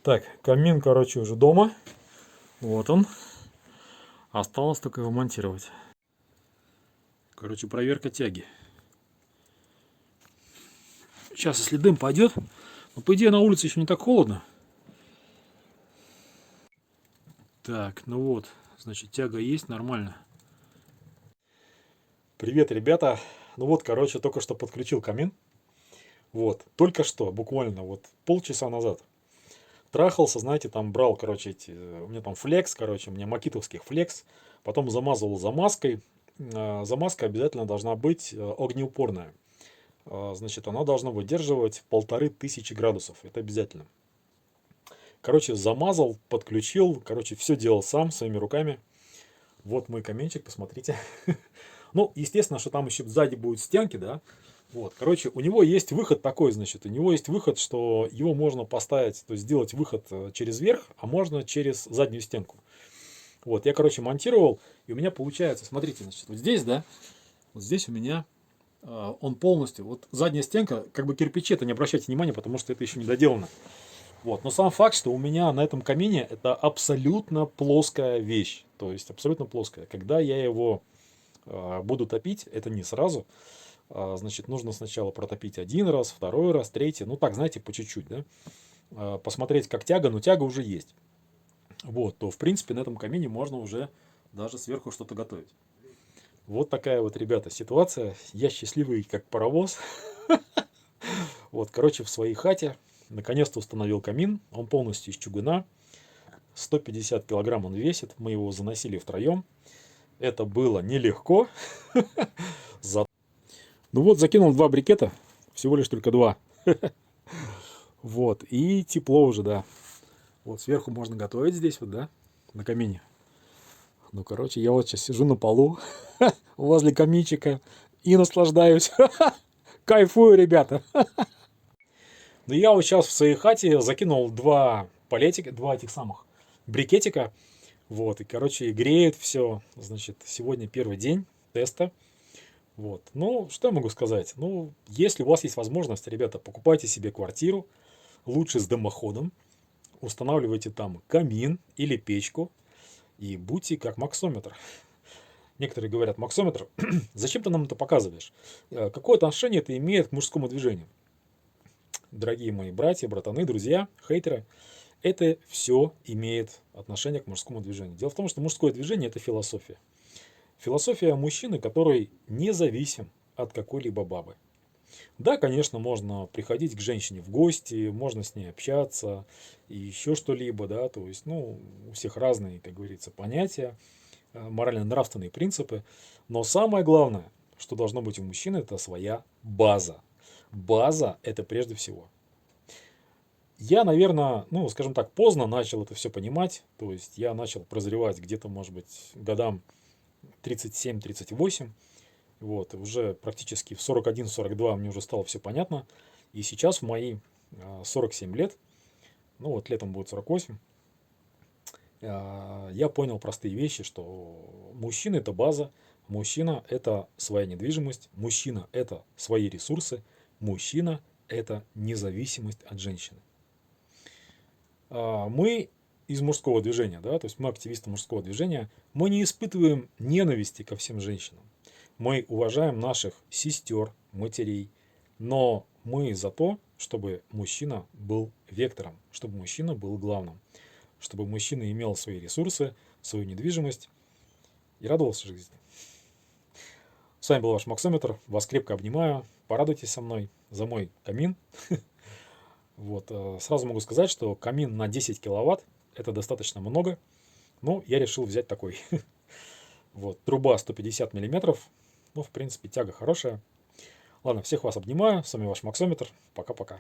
Так, камин, короче, уже дома. Вот он. Осталось только его монтировать. Короче, проверка тяги. Сейчас, если дым пойдет, но по идее на улице еще не так холодно. Так, ну вот, значит, тяга есть, нормально. Привет, ребята. Ну вот, короче, только что подключил камин. Вот, только что, буквально, вот полчаса назад. Трахался, знаете, там брал, короче, у меня там флекс, короче, у меня макитовских флекс. Потом замазывал замазкой. Замазка обязательно должна быть огнеупорная. Значит, она должна выдерживать 1500 градусов. Это обязательно. Короче, замазал, подключил. Короче, все делал сам, своими руками. Вот мой каменчик, посмотрите. Ну, естественно, что там еще сзади будут стенки, да. Вот, короче, у него есть выход такой, значит, у него есть выход, что его можно поставить, то есть сделать выход через верх, а можно через заднюю стенку. Вот, я, короче, монтировал, и у меня получается, смотрите, значит, вот здесь, да, вот здесь у меня он полностью, вот задняя стенка, как бы кирпичи, это не обращайте внимания, потому что это еще не доделано. Вот, но сам факт, что у меня на этом камине это абсолютно плоская вещь, то есть абсолютно плоская. Когда я его буду топить, это не сразу, значит, нужно сначала протопить один раз, второй раз, третий, ну так, знаете, по чуть-чуть, да, посмотреть, как тяга, но тяга уже есть. Вот, то, в принципе, на этом камине можно уже даже сверху что-то готовить. Вот такая вот, ребята, ситуация. Я счастливый, как паровоз. Вот, короче, в своей хате наконец-то установил камин. Он полностью из чугуна. 150 килограмм он весит. Мы его заносили втроем. Это было нелегко. Ну вот, закинул 2 брикета. Всего лишь только 2. Вот, и тепло уже, да. Вот сверху можно готовить здесь вот, да, на камине. Ну, короче, я вот сейчас сижу на полу возле каминчика и наслаждаюсь. Кайфую, ребята. Ну, я вот сейчас в своей хате закинул 2 палетика, 2 этих самых брикетика. Вот, и, короче, греет все. Значит, сегодня первый день теста. Вот, ну, что я могу сказать? Ну, если у вас есть возможность, ребята, покупайте себе квартиру, лучше с дымоходом. Устанавливайте там камин или печку. И будьте как максометр. Некоторые говорят, максометр, зачем ты нам это показываешь? Какое отношение это имеет к мужскому движению? Дорогие мои братья, братаны, друзья, хейтеры, это все имеет отношение к мужскому движению. Дело в том, что мужское движение – это философия. Философия мужчины, который независим от какой-либо бабы. Да, конечно, можно приходить к женщине в гости, можно с ней общаться и еще что-либо, да, то есть, ну, у всех разные, как говорится, понятия, морально-нравственные принципы, но самое главное, что должно быть у мужчины, это своя база. База – это прежде всего. Я, наверное, ну, скажем так, поздно начал это все понимать, то есть я начал прозревать где-то, может быть, годам 37-38, вот, уже практически в 41-42 мне уже стало все понятно. И сейчас в мои 47 лет, ну вот летом будет 48, я понял простые вещи, что мужчина – это база, мужчина – это своя недвижимость, мужчина – это свои ресурсы, мужчина – это независимость от женщины. Мы из мужского движения, да, то есть мы активисты мужского движения, мы не испытываем ненависти ко всем женщинам. Мы уважаем наших сестер, матерей, но мы за то, чтобы мужчина был вектором, чтобы мужчина был главным, чтобы мужчина имел свои ресурсы, свою недвижимость и радовался жизни. С вами был ваш Максометр, вас крепко обнимаю, порадуйтесь со мной за мой камин. Вот, сразу могу сказать, что камин на 10 киловатт это достаточно много, но я решил взять такой. Вот, труба 150 миллиметров, ну, в принципе, тяга хорошая. Ладно, всех вас обнимаю, с вами ваш Максометр, пока-пока.